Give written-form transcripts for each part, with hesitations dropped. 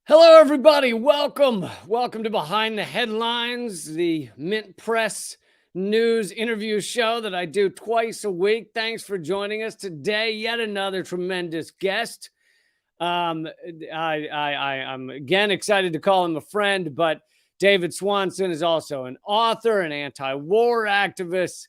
Hello, everybody. Welcome to Behind the Headlines, the Mint Press news interview show that I do twice a week. Thanks for joining us today. Yet another tremendous guest. I'm again excited to call him a friend, but David Swanson is also an author, an anti-war activist,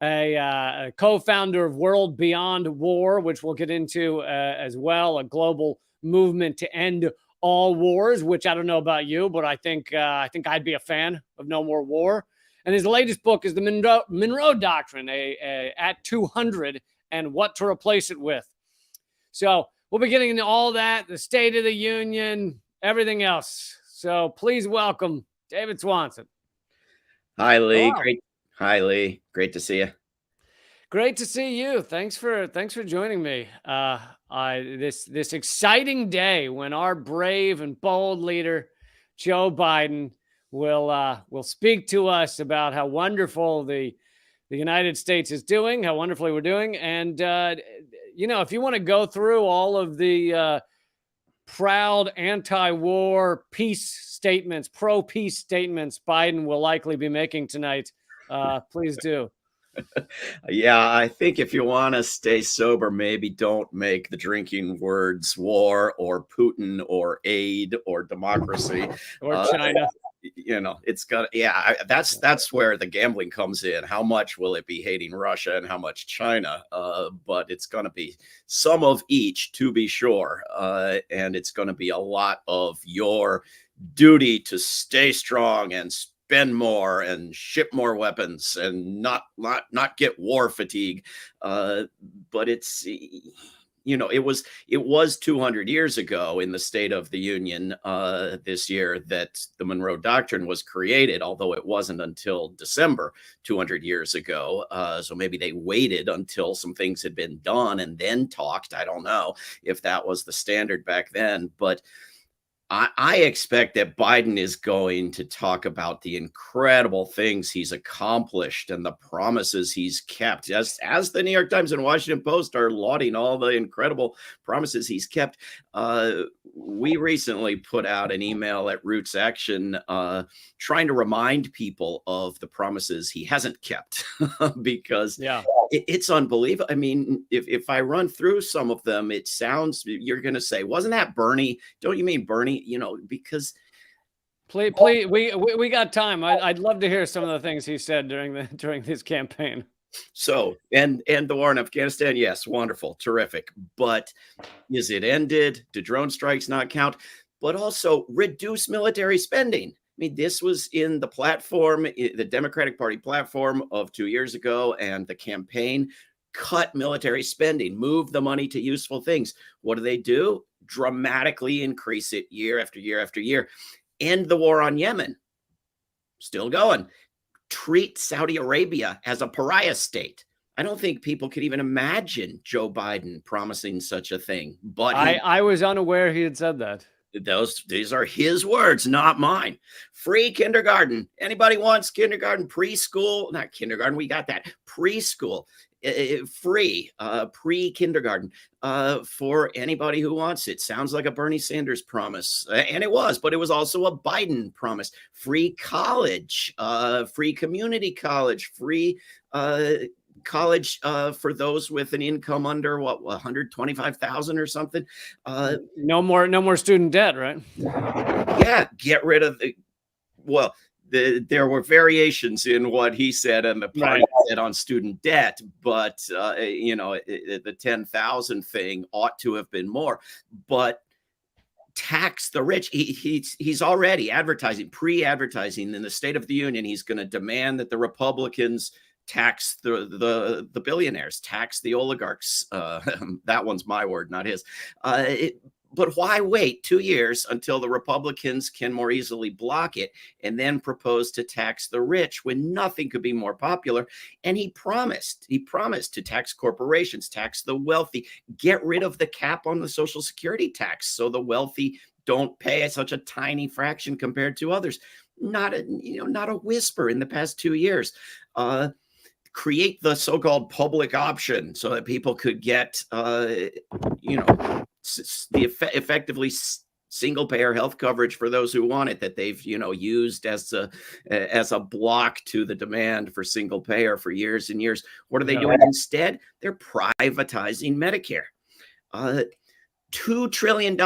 a co-founder of World Beyond War, which we'll get into as well, a global movement to end all wars, which I don't know about you, but I think I'd be a fan of no more war. And his latest book is the Monroe Doctrine, at 200 and what to replace it with. So we'll be getting into all that, the State of the Union, everything else. So please welcome David Swanson. Hi, Lee. Hello. Great. Hi, Lee. Great to see you. Great to see you. Thanks for joining me. This exciting day when our brave and bold leader, Joe Biden, will speak to us about how wonderful the United States is doing, how wonderfully we're doing, and if you want to go through all of the proud anti-war peace statements, pro-peace statements Biden will likely be making tonight, please do. Yeah, I think if you want to stay sober, maybe don't make the drinking words war or Putin or aid or democracy or China. It's gonna. Yeah, that's where the gambling comes in. How much will it be hating Russia and how much China? But it's going to be some of each, to be sure, and it's going to be a lot of your duty to stay strong and spend more and ship more weapons and not get war fatigue. But it's, it was 200 years ago in the State of the Union this year that the Monroe Doctrine was created, although it wasn't until December 200 years ago. So maybe they waited until some things had been done and then talked. I don't know if that was the standard back then, but I expect that Biden is going to talk about the incredible things he's accomplished and the promises he's kept, as the New York Times and Washington Post are lauding all the incredible promises he's kept. We recently put out an email at Roots Action trying to remind people of the promises he hasn't kept because it's unbelievable. I mean, if I run through some of them, it sounds, you're going to say, wasn't that Bernie? Don't you mean Bernie? Because please, we got time. I'd love to hear some of the things he said during his campaign. So, and the war in Afghanistan, yes, wonderful, terrific. But is it ended? Do drone strikes not count? But also reduce military spending. I mean, this was in the platform, the Democratic Party platform of 2 years ago, and the campaign cut military spending, move the money to useful things. What do? Dramatically increase it year after year after year. End the war on Yemen. Still going. Treat Saudi Arabia as a pariah state. I don't think people could even imagine Joe Biden promising such a thing. But I was unaware he had said that. These are his words, not mine. Free kindergarten. Anybody wants kindergarten, preschool? Not kindergarten. We got that. Preschool. Free pre-kindergarten for anybody who wants it. Sounds like a Bernie Sanders promise, and it was, but it was also a Biden promise. Free college, free community college, free college for those with an income under 125,000 or something. No more student debt, right? Yeah, get rid of there were variations in what he said and the party said on student debt, but the 10,000 thing ought to have been more. But tax the rich. He's already pre-advertising in the State of the Union. He's going to demand that the Republicans tax the billionaires, tax the oligarchs. That one's my word, not his. But why wait 2 years until the Republicans can more easily block it and then propose to tax the rich when nothing could be more popular? And he promised to tax corporations, tax the wealthy, get rid of the cap on the Social Security tax so the wealthy don't pay such a tiny fraction compared to others. Not a whisper in the past 2 years. Create the so-called public option so that people could get, effectively single payer health coverage for those who want it, that they've, used as a block to the demand for single payer for years and years. What are they doing instead? They're privatizing Medicare. $2 trillion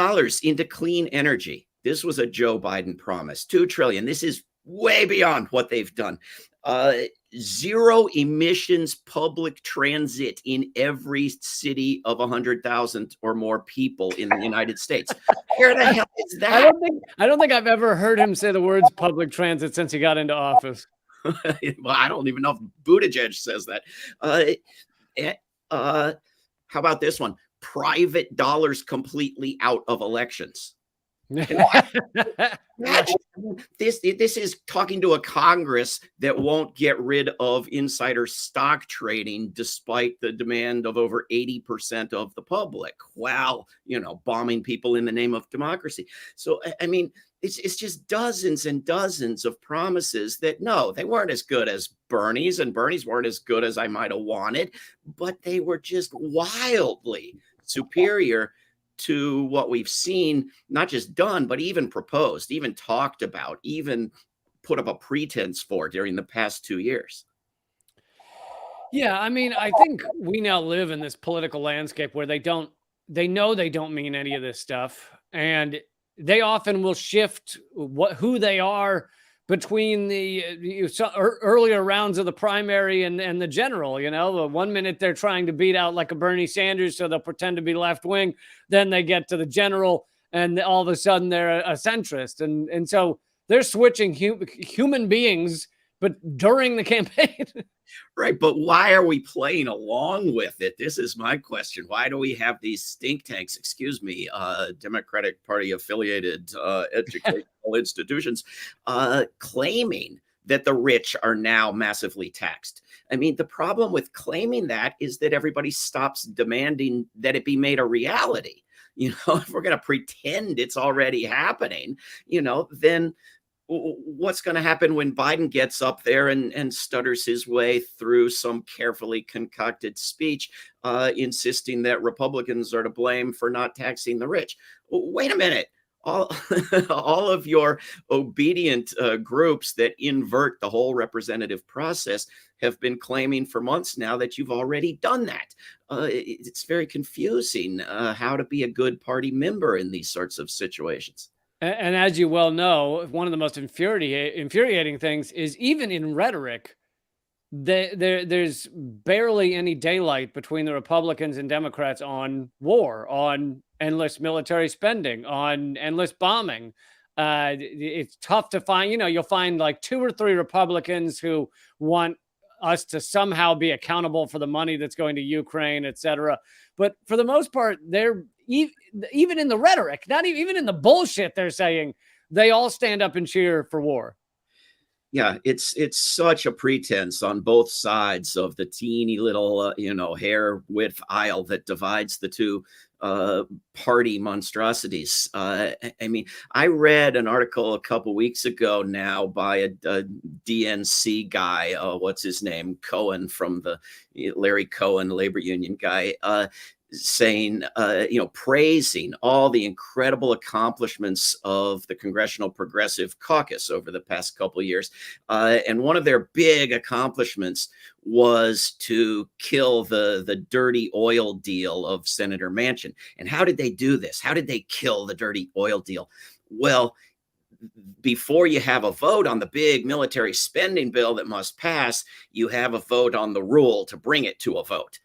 into clean energy. This was a Joe Biden promise. $2 trillion. This is way beyond what they've done. Zero emissions public transit in every city of 100,000 or more people in the United States. Where the hell is that? I don't think I've ever heard him say the words public transit since he got into office. Well, I don't even know if Buttigieg says that. How about this one? Private dollars completely out of elections. This is talking to a Congress that won't get rid of insider stock trading despite the demand of over 80% of the public, while bombing people in the name of democracy. So I mean, it's just dozens and dozens of promises that, no, they weren't as good as Bernie's, and Bernie's weren't as good as I might have wanted, but they were just wildly superior to what we've seen, not just done, but even proposed, even talked about, even put up a pretense for during the past 2 years. Yeah, I mean, I think we now live in this political landscape where they know they don't mean any of this stuff, and they often will shift who they are between the earlier rounds of the primary and the general. The 1 minute they're trying to beat out like a Bernie Sanders, so they'll pretend to be left wing. Then they get to the general, and all of a sudden they're a centrist, and so they're switching human beings, but during the campaign. Right, but why are we playing along with it? This is my question. Why do we have these think tanks, Democratic Party affiliated educational institutions claiming that the rich are now massively taxed? I mean, the problem with claiming that is that everybody stops demanding that it be made a reality. If we're going to pretend it's already happening, then what's going to happen when Biden gets up there and stutters his way through some carefully concocted speech, insisting that Republicans are to blame for not taxing the rich? Wait a minute. All of your obedient groups that invert the whole representative process have been claiming for months now that you've already done that. It's very confusing how to be a good party member in these sorts of situations. And as you well know, one of the most infuriating things is, even in rhetoric, there's barely any daylight between the Republicans and Democrats on war, on endless military spending, on endless bombing. It's tough to find, you'll find like 2 or 3 Republicans who want us to somehow be accountable for the money that's going to Ukraine, et cetera. But for the most part, they're even in the rhetoric, not even in the bullshit they're saying, they all stand up and cheer for war. Yeah, it's such a pretense on both sides of the teeny little, hair width aisle that divides the two party monstrosities. I mean, I read an article a couple weeks ago now by a DNC guy, what's his name, Cohen, from the Larry Cohen labor union guy, saying, praising all the incredible accomplishments of the Congressional Progressive Caucus over the past couple of years. And one of their big accomplishments was to kill the dirty oil deal of Senator Manchin. And how did they do this? How did they kill the dirty oil deal? Well, before you have a vote on the big military spending bill that must pass, you have a vote on the rule to bring it to a vote.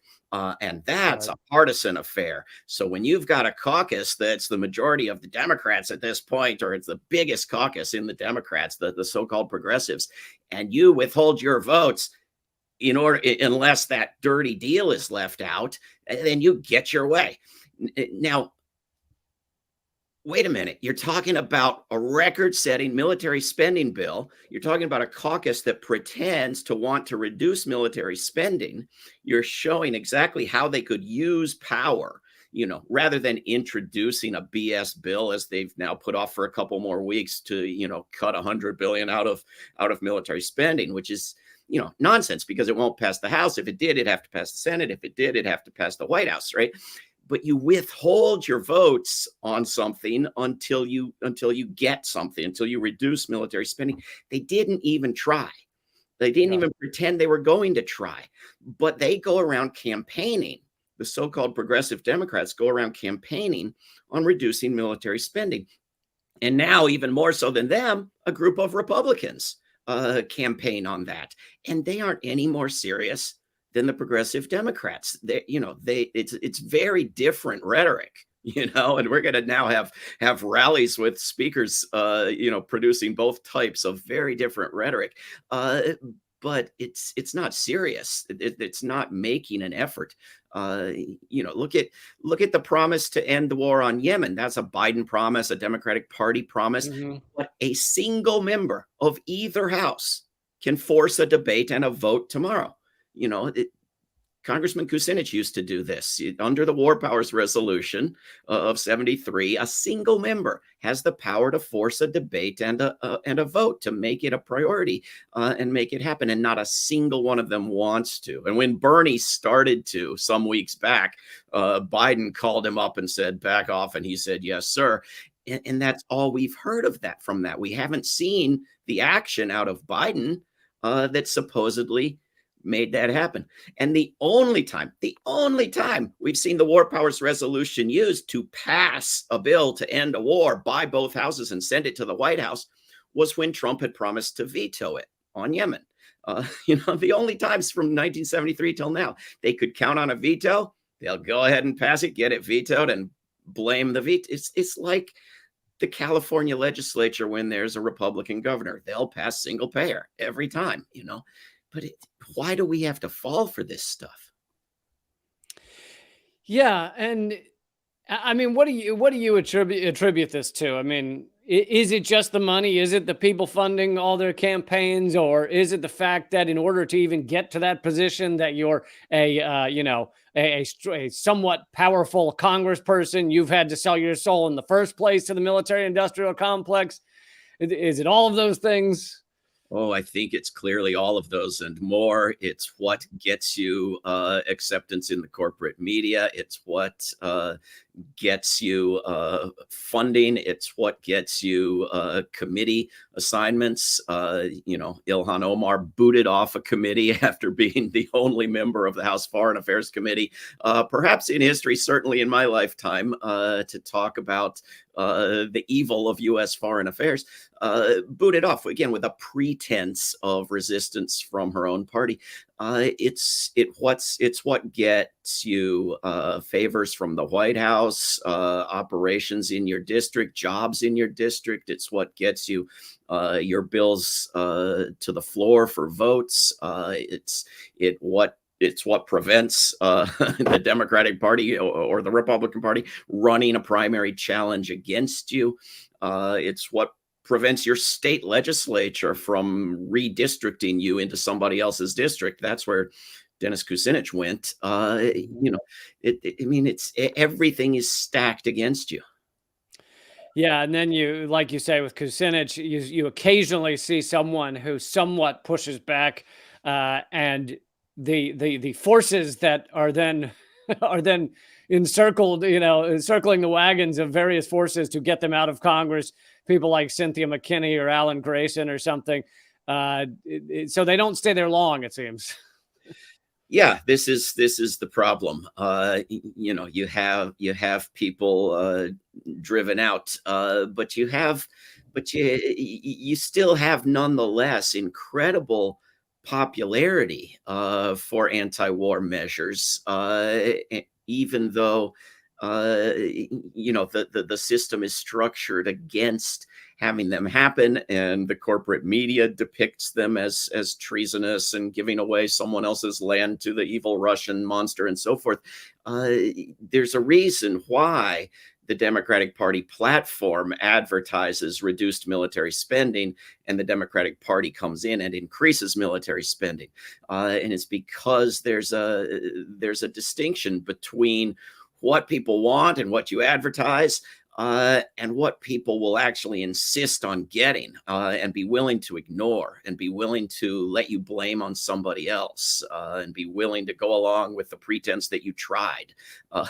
And that's a partisan affair. So when you've got a caucus that's the majority of the Democrats at this point, or it's the biggest caucus in the Democrats, the so-called progressives, and you withhold your votes unless that dirty deal is left out, then you get your way. Now, wait a minute. You're talking about a record-setting military spending bill. You're talking about a caucus that pretends to want to reduce military spending. You're showing exactly how they could use power, rather than introducing a BS bill, as they've now put off for a couple more weeks, to, cut $100 billion out of military spending, which is, nonsense, because it won't pass the House. If it did, it'd have to pass the Senate. If it did, it'd have to pass the White House, right? but you withhold your votes on something until you get something, until you reduce military spending. They didn't even try. They didn't Yeah. even pretend they were going to try, but they go around campaigning. The so-called progressive Democrats go around campaigning on reducing military spending. And now, even more so than them, a group of Republicans campaign on that. And they aren't any more serious than the progressive Democrats. It's very different rhetoric. And we're going to now have rallies with speakers, producing both types of very different rhetoric. But it's not serious. It's not making an effort. Look at the promise to end the war on Yemen. That's a Biden promise, a Democratic Party promise. Mm-hmm. But a single member of either house can force a debate and a vote tomorrow. Congressman Kucinich used to do this. Under the War Powers Resolution of 73, a single member has the power to force a debate and a vote to make it a priority and make it happen. And not a single one of them wants to. And when Bernie started to some weeks back, Biden called him up and said, back off. And he said, yes, sir. And that's all we've heard of that from that. We haven't seen the action out of Biden that supposedly made that happen. And the only time we've seen the War Powers Resolution used to pass a bill to end a war by both houses and send it to the White House was when Trump had promised to veto it on Yemen. The only times from 1973 till now they could count on a veto, they'll go ahead and pass it, get it vetoed, and blame the veto. It's like the California legislature when there's a Republican governor. They'll pass single payer every time, But why do we have to fall for this stuff? Yeah, and I mean, what do you attribute this to? I mean, is it just the money? Is it the people funding all their campaigns, or is it the fact that in order to even get to that position, that you're a somewhat powerful congressperson, you've had to sell your soul in the first place to the military-industrial complex? Is it all of those things? Oh, I think it's clearly all of those and more. It's what gets you acceptance in the corporate media. It's what gets you funding. It's what gets you committee assignments. Ilhan Omar booted off a committee after being the only member of the House Foreign Affairs Committee, perhaps in history, certainly in my lifetime, to talk about the evil of U.S. foreign affairs, booted off again with a pretense of resistance from her own party. It's what gets you favors from the White House, operations in your district, jobs in your district. It's what gets you your bills to the floor for votes. It's what prevents the Democratic Party or the Republican Party running a primary challenge against you. It's what prevents your state legislature from redistricting you into somebody else's district. That's where Dennis Kucinich went. It's everything is stacked against you. Yeah, and then you, like you say, with Kucinich, you occasionally see someone who somewhat pushes back, and the forces that are then encircled, encircling the wagons of various forces to get them out of Congress. People like Cynthia McKinney or Alan Grayson or something. So they don't stay there long, it seems. Yeah, this is the problem. You have people driven out, but you still have nonetheless incredible popularity for anti-war measures, even though the system is structured against having them happen, and the corporate media depicts them as treasonous and giving away someone else's land to the evil Russian monster and so forth. There's a reason why the Democratic Party platform advertises reduced military spending, and the Democratic Party comes in and increases military spending. And it's because there's a distinction between what people want and what you advertise, and what people will actually insist on getting, and be willing to ignore, and be willing to let you blame on somebody else, and be willing to go along with the pretense that you tried. Uh,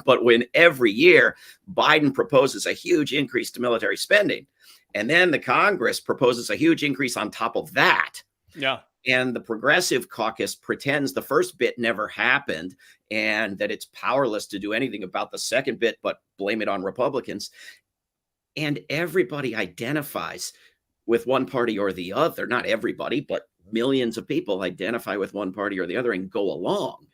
but when every year Biden proposes a huge increase to military spending, and then the Congress proposes a huge increase on top of that, Yeah. and the Progressive Caucus pretends the first bit never happened and that it's powerless to do anything about the second bit, but blame it on Republicans. And everybody identifies with one party or the other. Not everybody, but millions of people identify with one party or the other and go along.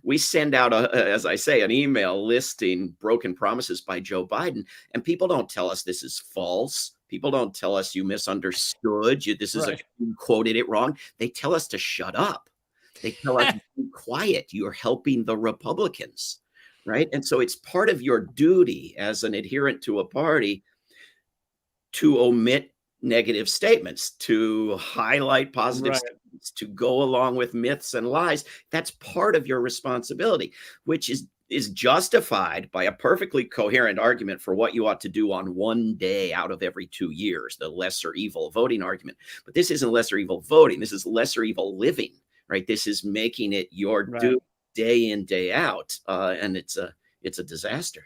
We send out, as I say, an email listing broken promises by Joe Biden, and people don't tell us this is false. People don't tell us you misunderstood. You quoted it wrong. They tell us to shut up. They tell us be quiet. You're helping the Republicans, right? And so it's part of your duty as an adherent to a party to omit negative statements, to highlight positive statements, to go along with myths and lies. That's part of your responsibility, which is justified by a perfectly coherent argument for what you ought to do on one day out of every 2 years, the lesser evil voting argument. But this isn't lesser evil voting. This is lesser evil living, right? This is making it your duty day in, day out. And it's a disaster.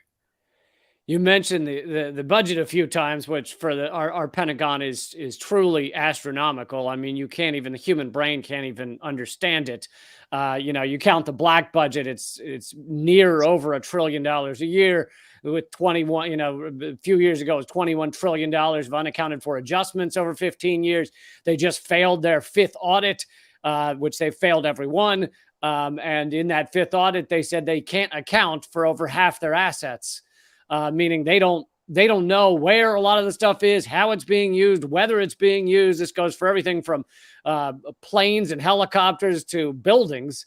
You mentioned the budget a few times, which for our Pentagon is truly astronomical. I mean, the human brain can't even understand it. You count the black budget; it's near over $1 trillion a year. With 21, a few years ago, it was $21 trillion of unaccounted for adjustments over 15 years. They just failed their fifth audit, which they failed every one. And in that fifth audit, they said they can't account for over half their assets. Meaning they don't know where a lot of the stuff is, how it's being used, whether it's being used. This goes for everything from planes and helicopters to buildings.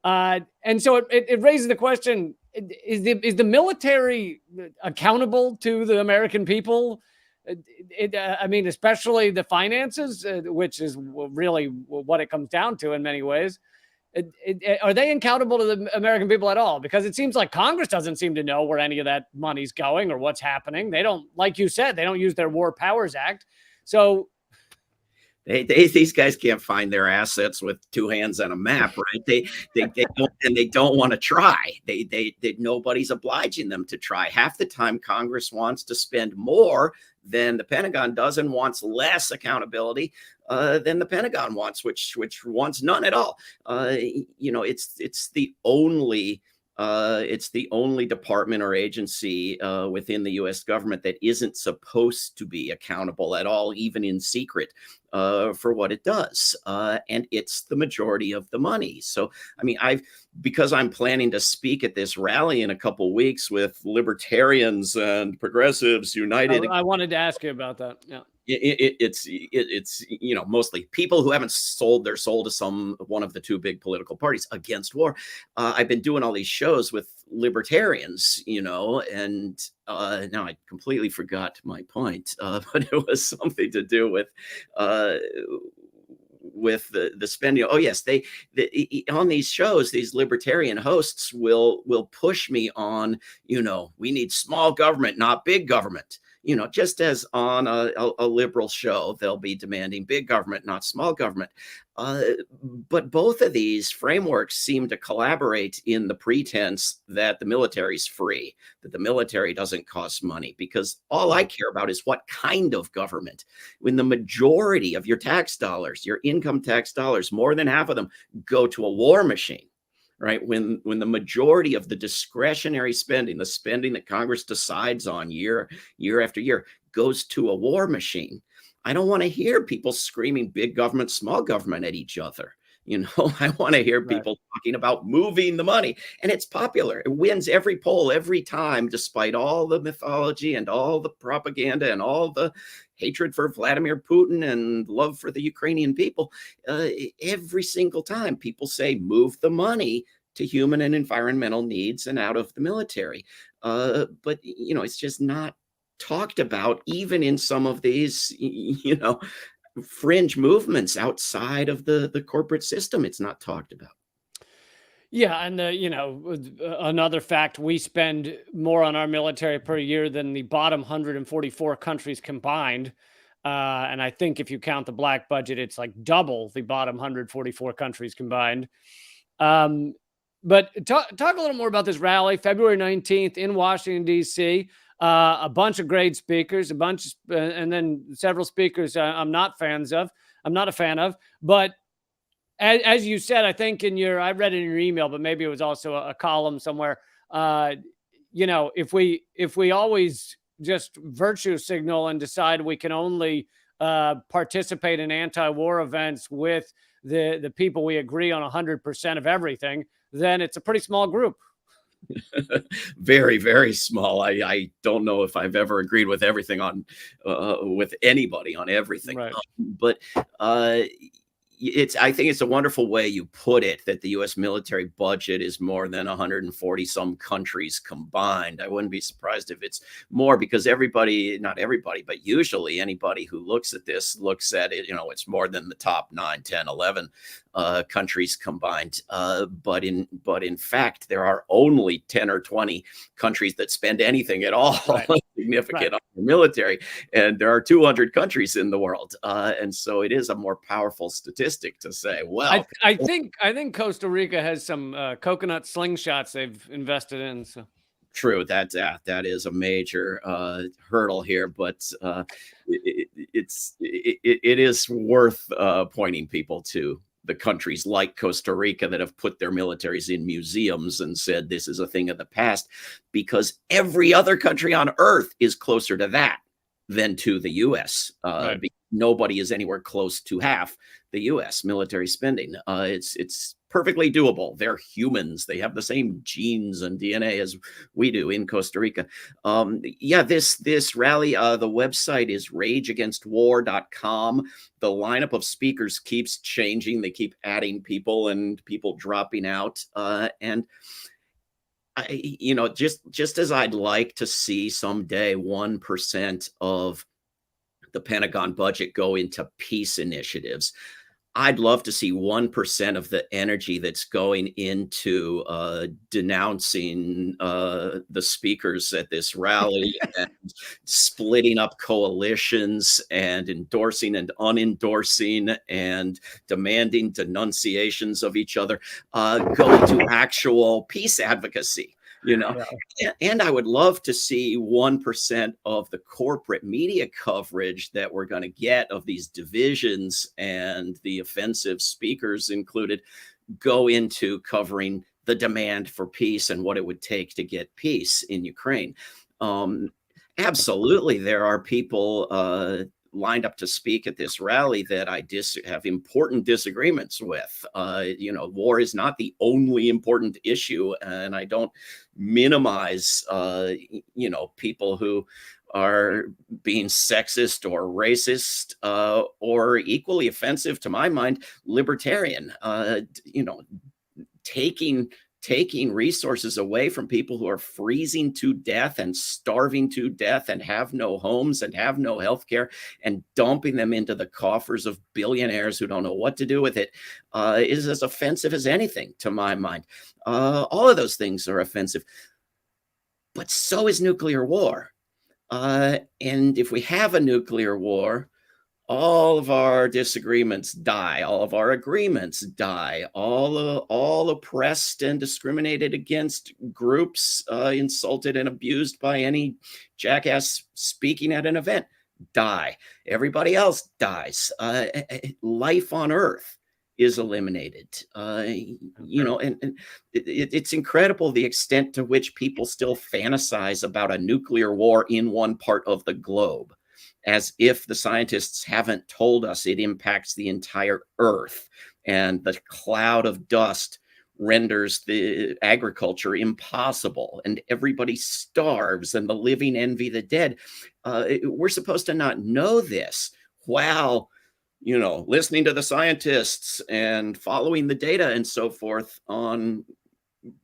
And so it raises the question, is the military accountable to the American people? Especially the finances, which is really what it comes down to in many ways. Are they accountable to the American people at all? Because it seems like Congress doesn't seem to know where any of that money's going or what's happening. They don't, like you said, they don't use their War Powers Act. So these guys can't find their assets with two hands on a map, right? They don't want to try. Nobody's obliging them to try. Half the time Congress wants to spend more than the Pentagon does and wants less accountability than the Pentagon wants, which wants none at all. It's the only department or agency within the U.S. government that isn't supposed to be accountable at all, even in secret, for what it does. And it's the majority of the money. So, because I'm planning to speak at this rally in a couple weeks with libertarians and progressives united. I wanted to ask you about that. Yeah. It's mostly people who haven't sold their soul to one of the two big political parties against war. I've been doing all these shows with libertarians, and now I completely forgot my point, but it was something to do with the spending. Oh yes, on these shows, these libertarian hosts will push me on, we need small government, not big government. Just as on a liberal show, they'll be demanding big government, not small government. But both of these frameworks seem to collaborate in the pretense that the military's free, that the military doesn't cost money, because all I care about is what kind of government. When the majority of your tax dollars, your income tax dollars, more than half of them go to a war machine. Right. When the majority of the discretionary spending, the spending that Congress decides on year after year, goes to a war machine, I don't want to hear people screaming big government, small government at each other. I want to hear people talking about moving the money, and it's popular. It wins every poll every time, despite all the mythology and all the propaganda and all the hatred for Vladimir Putin and love for the Ukrainian people. Every single time people say move the money to human and environmental needs and out of the military. But it's just not talked about, even in some of these, fringe movements outside of the corporate system. It's not talked about. Yeah, and another fact, we spend more on our military per year than the bottom 144 countries combined. And I think if you count the black budget, it's like double the bottom 144 countries combined. Um, but talk a little more about this rally, February 19th in Washington, D.C. A bunch of great speakers, and then several speakers I'm not a fan of, but as you said, I think I read it in your email, but maybe it was also a column somewhere. Uh, if we always just virtue signal and decide we can only participate in anti-war events with the people we agree on 100% of everything, then it's a pretty small group. Very, very small. I don't know if I've ever agreed with everything on with anybody on everything. Right. But I think it's a wonderful way you put it, that the U.S. military budget is more than 140 some countries combined. I wouldn't be surprised if it's more, because not everybody, but usually anybody who looks at this looks at it, it's more than the top 9, 10, 11 countries combined. But in fact, there are only 10 or 20 countries that spend anything at all significant on the military, and there are 200 countries in the world, and so it is a more powerful statistic to say, well, I think Costa Rica has some coconut slingshots they've invested in. So true, that is a major hurdle here, but it is worth pointing people to the countries like Costa Rica that have put their militaries in museums and said this is a thing of the past, because every other country on earth is closer to that than to the U.S. Nobody is anywhere close to half the U.S. military spending. It's perfectly doable. They're humans. They have the same genes and DNA as we do in Costa Rica. This rally, the website is rageagainstwar.com. The lineup of speakers keeps changing. They keep adding people and people dropping out. And just as I'd like to see someday 1% of the Pentagon budget go into peace initiatives, I'd love to see 1% of the energy that's going into denouncing the speakers at this rally and splitting up coalitions and endorsing and unendorsing and demanding denunciations of each other go to actual peace advocacy. And I would love to see 1% of the corporate media coverage that we're going to get of these divisions and the offensive speakers included go into covering the demand for peace and what it would take to get peace in Ukraine. Absolutely, there are people lined up to speak at this rally that I have important disagreements with. War is not the only important issue, and I don't minimize, people who are being sexist or racist or equally offensive, to my mind, libertarian. Taking resources away from people who are freezing to death and starving to death and have no homes and have no health care, and dumping them into the coffers of billionaires who don't know what to do with it is as offensive as anything, to my mind. All of those things are offensive, but so is nuclear war. And if we have a nuclear war, all of our disagreements die, all of our agreements die, all oppressed and discriminated against groups, insulted and abused by any jackass speaking at an event die. Everybody else dies. Life on Earth is eliminated. And it's incredible the extent to which people still fantasize about a nuclear war in one part of the globe, as if the scientists haven't told us it impacts the entire Earth, and the cloud of dust renders the agriculture impossible, and everybody starves, and the living envy the dead. We're supposed to not know this while, listening to the scientists and following the data and so forth on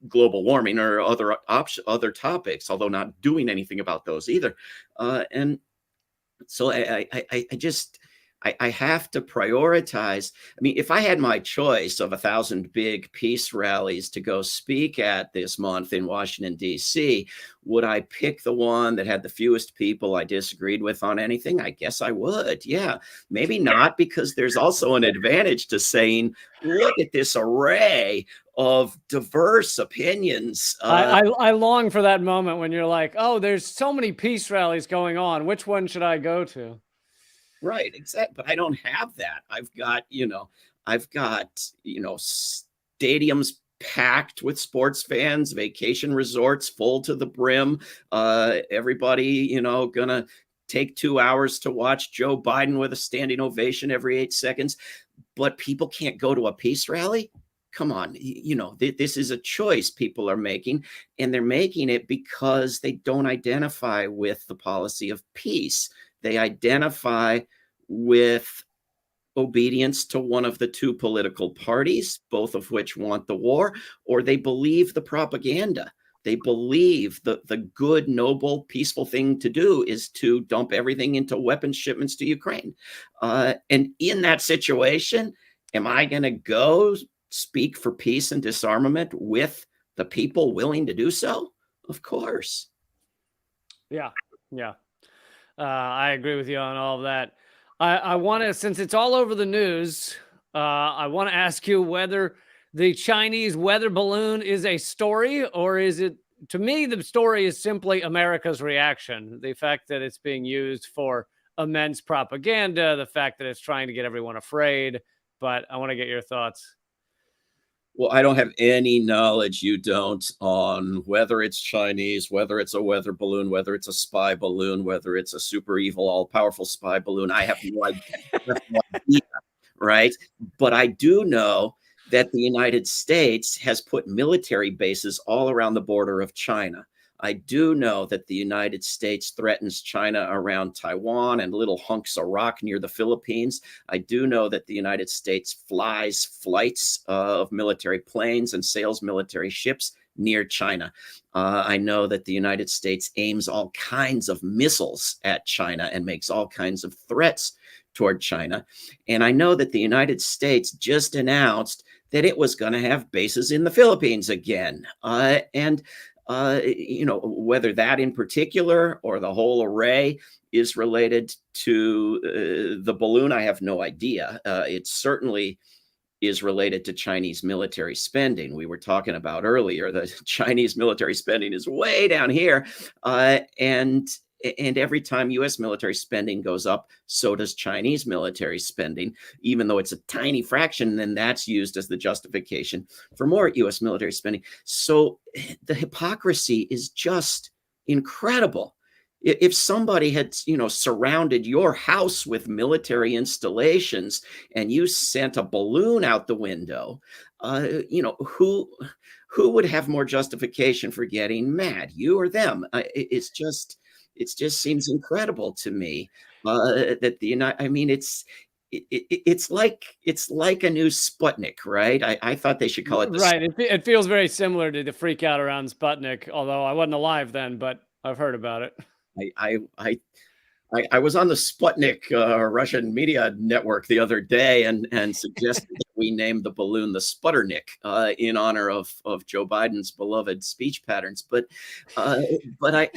global warming or other topics, although not doing anything about those either. And so I just I have to prioritize. I mean, if I had my choice of 1,000 big peace rallies to go speak at this month in Washington, D.C., would I pick the one that had the fewest people I disagreed with on anything? I guess I would. Yeah, maybe not, because there's also an advantage to saying, look at this array of diverse opinions. I long for that moment when you're like, oh, there's so many peace rallies going on. Which one should I go to? Right, exactly. But I don't have that. I've got, stadiums packed with sports fans, vacation resorts full to the brim. Everybody, gonna take 2 hours to watch Joe Biden with a standing ovation every 8 seconds. But people can't go to a peace rally. Come on, this is a choice people are making, and they're making it because they don't identify with the policy of peace. They identify with obedience to one of the two political parties, both of which want the war, or they believe the propaganda. They believe the good, noble, peaceful thing to do is to dump everything into weapons shipments to Ukraine. And in that situation, am I going to go speak for peace and disarmament with the people willing to do so? Of course. Yeah. Yeah. I agree with you on all of that. I want to, since it's all over the news, I want to ask you whether the Chinese weather balloon is a story, or is it, to me, the story is simply America's reaction. The fact that it's being used for immense propaganda, the fact that it's trying to get everyone afraid. But I want to get your thoughts. Well, I don't have any knowledge, you don't, on whether it's Chinese, whether it's a weather balloon, whether it's a spy balloon, whether it's a super evil, all powerful spy balloon. I have no idea, right? But I do know that the United States has put military bases all around the border of China. I do know that the United States threatens China around Taiwan and little hunks of rock near the Philippines. I do know that the United States flies flights of military planes and sails military ships near China. I know that the United States aims all kinds of missiles at China and makes all kinds of threats toward China. And I know that the United States just announced that it was going to have bases in the Philippines again. Whether that in particular or the whole array is related to the balloon, I have no idea. It certainly is related to Chinese military spending. We were talking about earlier that Chinese military spending is way down here. And every time U.S. military spending goes up, so does Chinese military spending, even though it's a tiny fraction. Then that's used as the justification for more U.S. military spending. So the hypocrisy is just incredible. If somebody had, surrounded your house with military installations and you sent a balloon out the window, who would have more justification for getting mad, you or them? It just seems incredible to me that the United. I mean, it's like a new Sputnik, right? I thought they should call it right. It feels very similar to the freak out around Sputnik, although I wasn't alive then, but I've heard about it. I was on the Sputnik Russian media network the other day and suggested that we name the balloon the Sputternik in honor of Joe Biden's beloved speech patterns. But I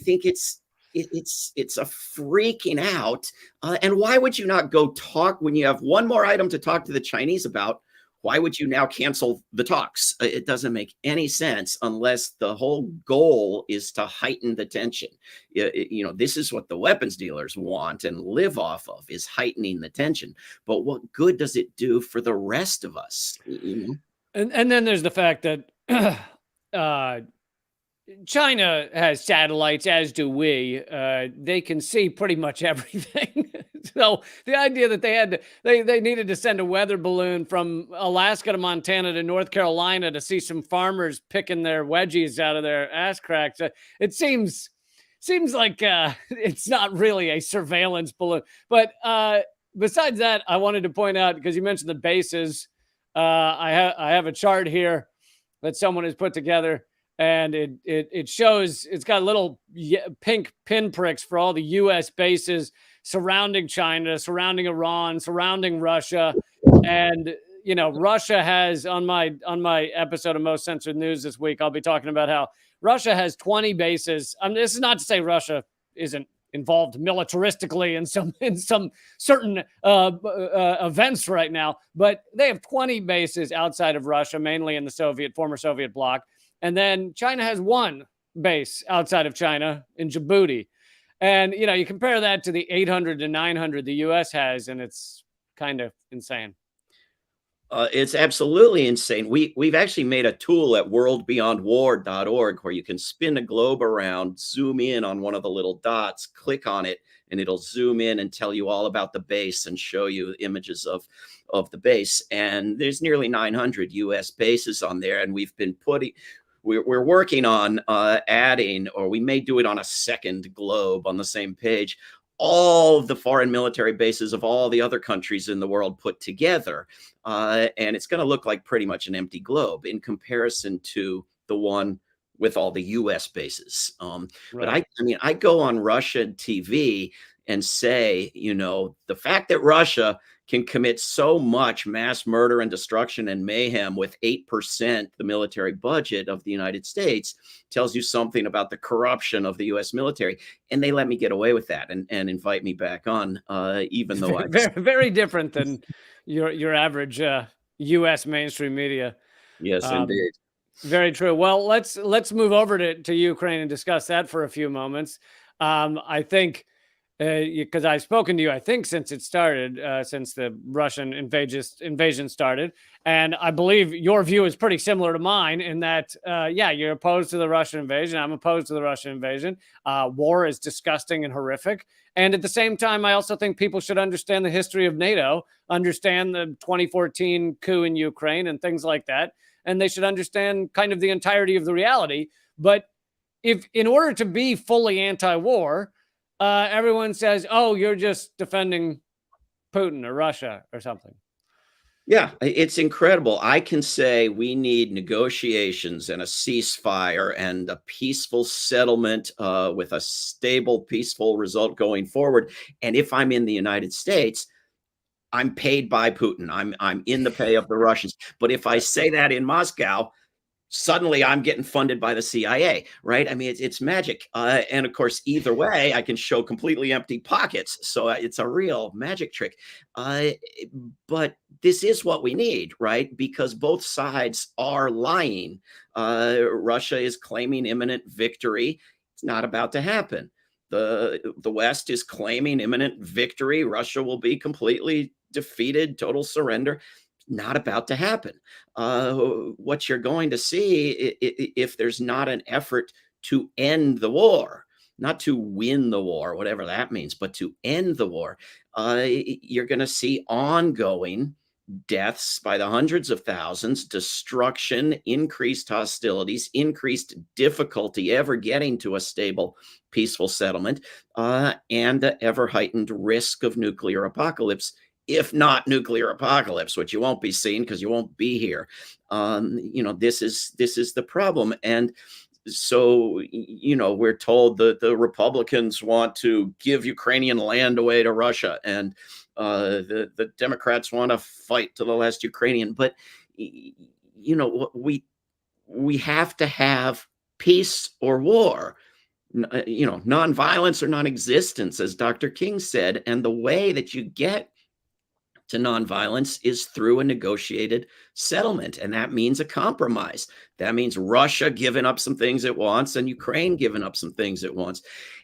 think it's a freaking out. And why would you not go talk when you have one more item to talk to the Chinese about? Why would you now cancel the talks? It doesn't make any sense unless the whole goal is to heighten the tension. This is what the weapons dealers want and live off of, is heightening the tension. But what good does it do for the rest of us? And then there's the fact that China has satellites, as do we. They can see pretty much everything. So the idea that they needed to send a weather balloon from Alaska to Montana to North Carolina to see some farmers picking their wedgies out of their ass cracks, it seems like it's not really a surveillance balloon. But besides that, I wanted to point out, because you mentioned the bases, I have a chart here that someone has put together. And it shows, it's got little pink pinpricks for all the U.S. bases surrounding China, surrounding Iran, surrounding Russia. And Russia has, on my episode of Most Censored News this week, I'll be talking about how Russia has 20 bases. This is not to say Russia isn't involved militaristically in some certain events right now, but they have 20 bases outside of Russia, mainly in the former Soviet bloc. And then China has one base outside of China in Djibouti. And, you compare that to the 800 to 900 the U.S. has, and it's kind of insane. It's absolutely insane. We've actually made a tool at worldbeyondwar.org where you can spin a globe around, zoom in on one of the little dots, click on it, and it'll zoom in and tell you all about the base and show you images of the base. And there's nearly 900 U.S. bases on there, and we're working on adding, or we may do it on a second globe on the same page, all of the foreign military bases of all the other countries in the world put together. And it's going to look like pretty much an empty globe in comparison to the one with all the US bases. But I mean, I go on Russian TV and say, the fact that Russia can commit so much mass murder and destruction and mayhem with 8% the military budget of the United States tells you something about the corruption of the U.S. military. And they let me get away with that and invite me back on, even though very different than your average U.S. mainstream media. Yes, indeed. Very true. Well, let's move over to Ukraine and discuss that for a few moments. I think because I've spoken to you, I think, since it started, since the Russian invasion started. And I believe your view is pretty similar to mine in that, you're opposed to the Russian invasion. I'm opposed to the Russian invasion. War is disgusting and horrific. And at the same time, I also think people should understand the history of NATO, understand the 2014 coup in Ukraine and things like that. And they should understand kind of the entirety of the reality. But in order to be fully anti-war, everyone says, oh, you're just defending Putin or Russia or something. Yeah, it's incredible. I can say we need negotiations and a ceasefire and a peaceful settlement with a stable, peaceful result going forward. And if I'm in the United States, I'm paid by Putin. I'm in the pay of the Russians. But if I say that in Moscow, suddenly I'm getting funded by the CIA, right? I mean, it's magic. And of course, either way, I can show completely empty pockets. So it's a real magic trick. But this is what we need, right? Because both sides are lying. Russia is claiming imminent victory. It's not about to happen. The West is claiming imminent victory. Russia will be completely defeated, total surrender. Not about to happen. What you're going to see if there's not an effort to end the war, not to win the war, whatever that means, but to end the war, you're going to see ongoing deaths by the hundreds of thousands, destruction, increased hostilities, increased difficulty ever getting to a stable, peaceful settlement, and the ever heightened risk of nuclear apocalypse. If not nuclear apocalypse, which you won't be seeing because you won't be here. This is the problem. And so, we're told that the Republicans want to give Ukrainian land away to Russia, and the Democrats want to fight to the last Ukrainian. But, we have to have peace or war. Nonviolence or non-existence, as Dr. King said. And the way that you get to nonviolence is through a negotiated settlement. And that means a compromise. That means Russia giving up some things it wants and Ukraine giving up some things it wants.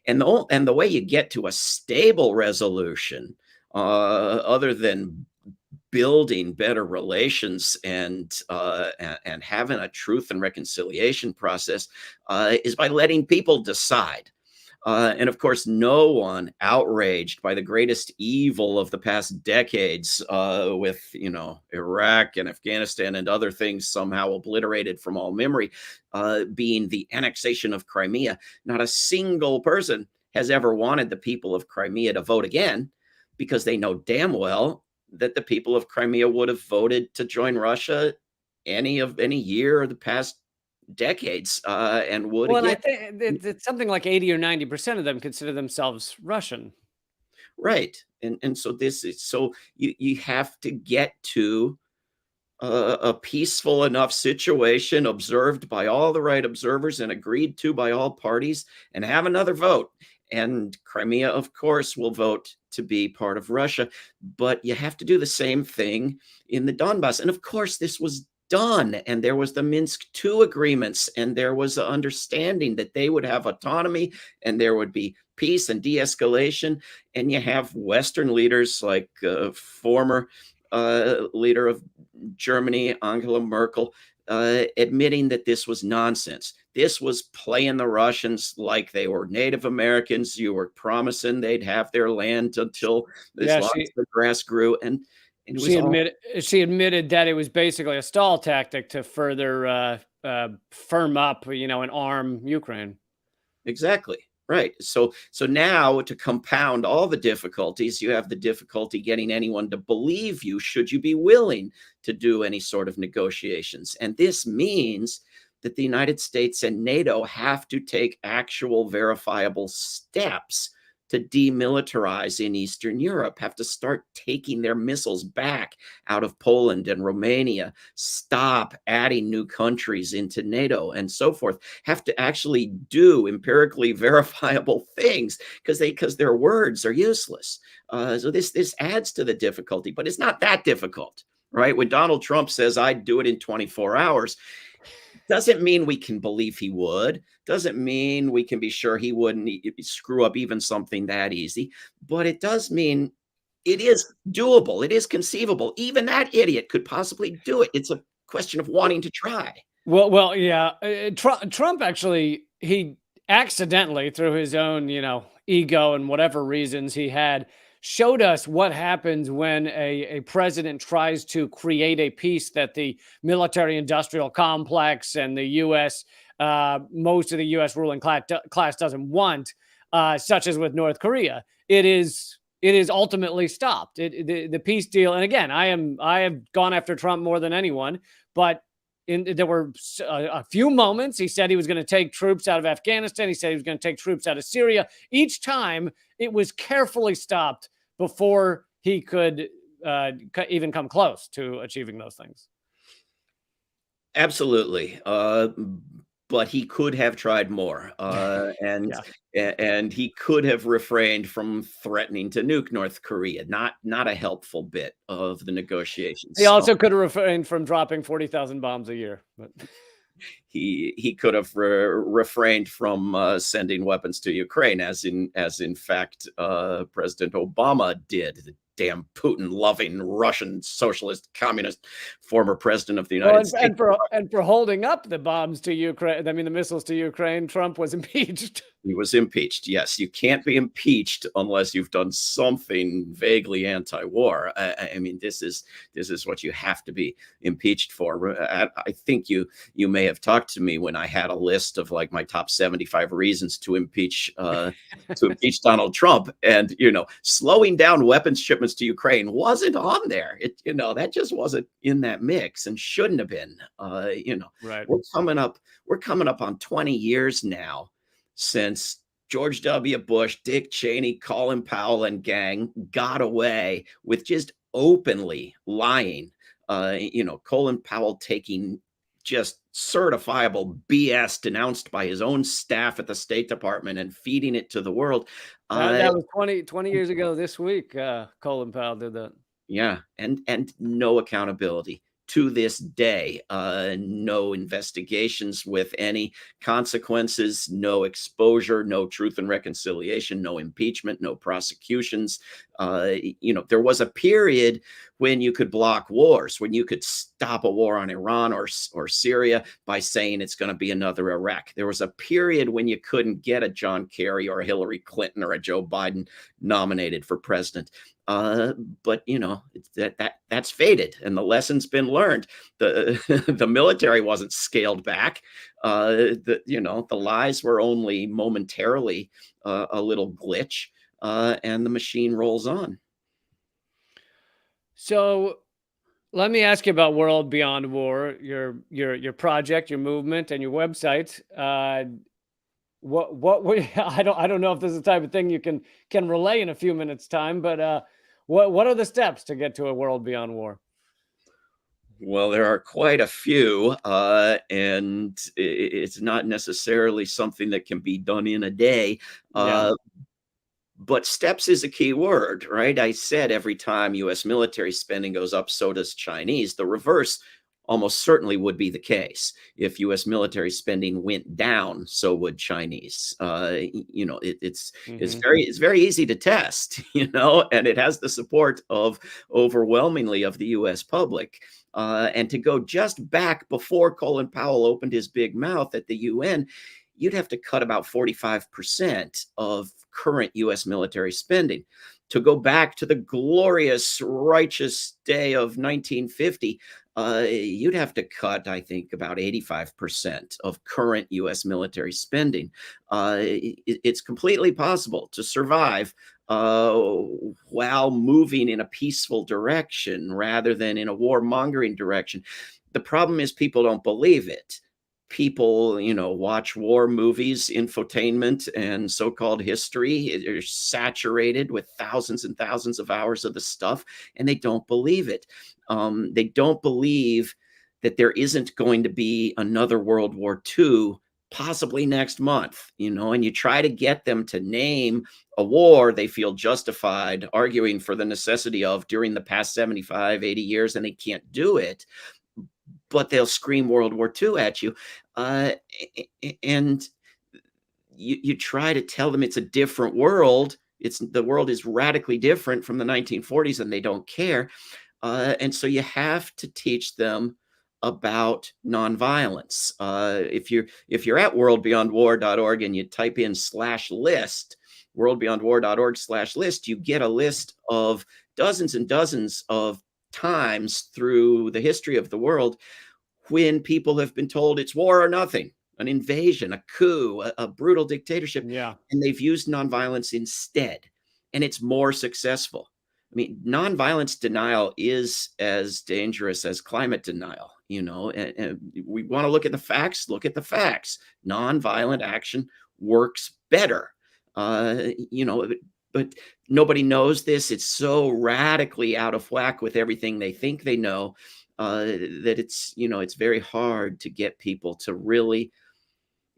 And the way you get to a stable resolution, other than building better relations and having a truth and reconciliation process, is by letting people decide. And of course, no one outraged by the greatest evil of the past decades, with, Iraq and Afghanistan and other things somehow obliterated from all memory, being the annexation of Crimea. Not a single person has ever wanted the people of Crimea to vote again, because they know damn well that the people of Crimea would have voted to join Russia any year of the past decades, and would again. I think it's something like 80 or 90% of them consider themselves Russian. Right. And so this is so you have to get to a peaceful enough situation observed by all the right observers and agreed to by all parties and have another vote. And Crimea, of course, will vote to be part of Russia. But you have to do the same thing in the Donbass. And of course, this was done. And there was the Minsk II agreements, and there was an understanding that they would have autonomy and there would be peace and de escalation. And you have Western leaders like former leader of Germany, Angela Merkel, admitting that this was nonsense. This was playing the Russians like they were Native Americans. You were promising they'd have their land until as Yeah, long as the grass grew, and it was she all admitted she admitted that it was basically a stall tactic to further firm up, and arm Ukraine. exactly right. So now to compound all the difficulties, you have the difficulty getting anyone to believe you should you be willing to do any sort of negotiations. And this means that the United States and NATO have to take actual verifiable steps to demilitarize in Eastern Europe, have to start taking their missiles back out of Poland and Romania, stop adding new countries into NATO and so forth, have to actually do empirically verifiable things because their words are useless. So this adds to the difficulty, but it's not that difficult, right? When Donald Trump says I'd do it in 24 hours, doesn't mean we can believe he would. Doesn't mean we can be sure he wouldn't screw up even something that easy. But it does mean it is doable. It is conceivable. Even that idiot could possibly do it. It's a question of wanting to try. Well, yeah. Trump actually, he accidentally, through his own, ego and whatever reasons he had, showed us what happens when a president tries to create a peace that the military-industrial complex and the U.S. Most of the U.S. ruling class doesn't want, such as with North Korea. It is ultimately stopped. The peace deal, and again, I have gone after Trump more than anyone, but there were a few moments he said he was going to take troops out of Afghanistan. He said he was going to take troops out of Syria. Each time it was carefully stopped before he could even come close to achieving those things. Absolutely. But he could have tried more, Yeah. and he could have refrained from threatening to nuke North Korea. Not a helpful bit of the negotiations. He also could have refrained from dropping 40,000 bombs a year. But he could have refrained from sending weapons to Ukraine, as in fact President Obama did. The damn Putin-loving Russian socialist communist former president of the United States. and for holding up the bombs to Ukraine, the missiles to Ukraine, Trump was impeached. He was impeached. Yes, you can't be impeached unless you've done something vaguely anti-war. I mean, this is what you have to be impeached for. I think you may have talked to me when I had a list of like my top 75 reasons to impeach Donald Trump, and slowing down weapons shipments to Ukraine wasn't on there. That just wasn't in that mix and shouldn't have been. Right. We're coming up on 20 years now since George W. Bush, Dick Cheney, Colin Powell, and gang got away with just openly lying. Colin Powell taking just certifiable BS denounced by his own staff at the State Department and feeding it to the world. That was 20 years ago this week. Colin Powell did that. Yeah, and no accountability. To this day, no investigations with any consequences, no exposure, no truth and reconciliation, no impeachment, no prosecutions. There was a period when you could block wars, when you could stop a war on Iran or Syria by saying it's going to be another Iraq. There was a period when you couldn't get a John Kerry or a Hillary Clinton or a Joe Biden nominated for president. But that's faded, and the lesson's been learned. The military wasn't scaled back. The lies were only momentarily a little glitch, and the machine rolls on. So let me ask you about World Beyond War, your project, your movement, and your website. what we I don't know if this is the type of thing you can relay in a few minutes time, but what are the steps to get to a world beyond war? Well, there are quite a few, and it's not necessarily something that can be done in a day. Yeah. But steps is a key word, right? I said every time US military spending goes up, so does Chinese. The reverse almost certainly would be the case. If US military spending went down, so would Chinese. It's Hmm. very easy to test, and it has the support of overwhelmingly of the US public. And to go just back before Colin Powell opened his big mouth at the UN, you'd have to cut about 45% of current US military spending. To go back to the glorious, righteous day of 1950, you'd have to cut, I think, about 85% of current US military spending. It's completely possible to survive while moving in a peaceful direction rather than in a warmongering direction. The problem is people don't believe it. People, watch war movies, infotainment, and so-called history. They're saturated with thousands and thousands of hours of the stuff, and they don't believe it. They don't believe that there isn't going to be another World War II, possibly next month, and you try to get them to name a war they feel justified arguing for the necessity of during the past 75, 80 years, and they can't do it, but they'll scream World War II at you. Uh, and you try to tell them it's a different world. The world is radically different from the 1940s, and they don't care. And so you have to teach them about nonviolence. If you're at worldbeyondwar.org and you type in /list, worldbeyondwar.org/list, you get a list of dozens and dozens of times through the history of the world when people have been told it's war or nothing, an invasion, a coup, a brutal dictatorship, Yeah. and they've used nonviolence instead, and it's more successful. I mean, nonviolence denial is as dangerous as climate denial, and we want to look at the facts, look at the facts. Nonviolent action works better. Uh, you know, but nobody knows this. It's so radically out of whack with everything they think they know, that it's very hard to get people to really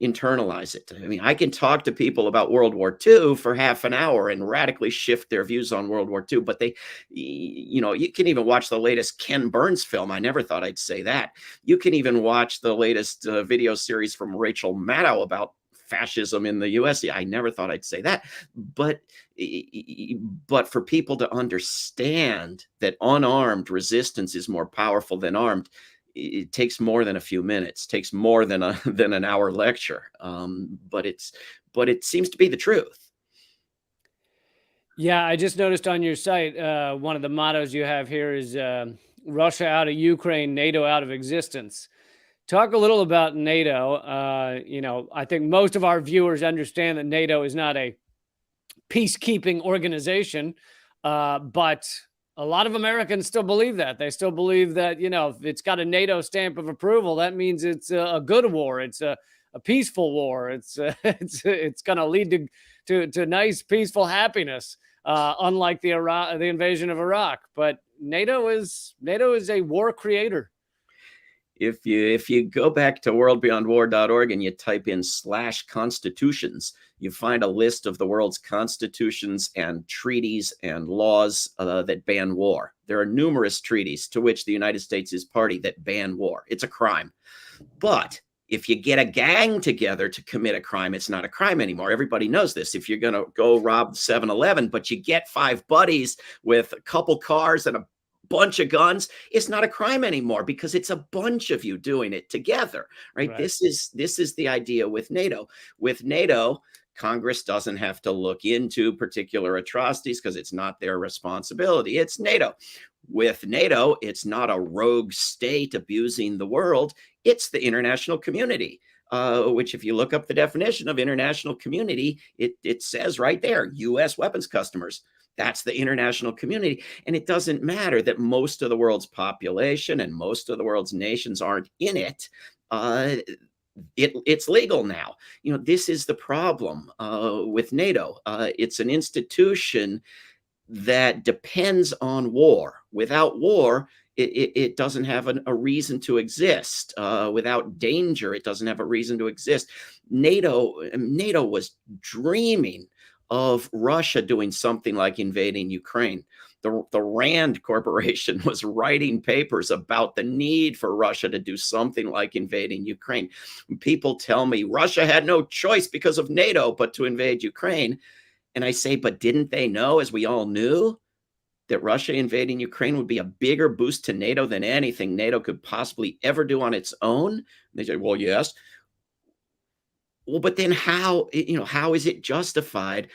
internalize it. I mean, I can talk to people about World War II for half an hour and radically shift their views on World War II, but you can even watch the latest Ken Burns film. I never thought I'd say that. You can even watch the latest video series from Rachel Maddow about fascism in the US. Yeah, I never thought I'd say that. But for people to understand that unarmed resistance is more powerful than armed, it takes more than a few minutes, takes more than an hour lecture. But it seems to be the truth. Yeah, I just noticed on your site, one of the mottos you have here is Russia out of Ukraine, NATO out of existence. Talk a little about NATO. I think most of our viewers understand that NATO is not a peacekeeping organization, but a lot of Americans still believe that. They still believe that, if it's got a NATO stamp of approval, that means it's a good war. It's a peaceful war. It's it's going to lead to nice, peaceful happiness, unlike the invasion of Iraq. But NATO is a war creator. If you go back to worldbeyondwar.org and you type in /constitutions, you find a list of the world's constitutions and treaties and laws that ban war. There are numerous treaties to which the United States is party that ban war. It's a crime. But if you get a gang together to commit a crime, it's not a crime anymore. Everybody knows this. If you're going to go rob 7-Eleven, but you get 5 buddies with a couple cars and a bunch of guns, it's not a crime anymore because it's a bunch of you doing it together, right? Right. This is the idea with NATO. With NATO, Congress doesn't have to look into particular atrocities because it's not their responsibility. It's NATO. With NATO, it's not a rogue state abusing the world. It's the international community, which if you look up the definition of international community, it says right there, U.S. weapons customers. That's the international community. And it doesn't matter that most of the world's population and most of the world's nations aren't in it. it's legal now. This is the problem with NATO. It's an institution that depends on war. Without war, it doesn't have a reason to exist. Without danger, it doesn't have a reason to exist. NATO was dreaming of Russia doing something like invading Ukraine. The Rand Corporation was writing papers about the need for Russia to do something like invading Ukraine. People tell me Russia had no choice because of NATO but to invade Ukraine. And I say, but didn't they know, as we all knew, that Russia invading Ukraine would be a bigger boost to NATO than anything NATO could possibly ever do on its own? And they say, well, yes. Well, but then how is it justified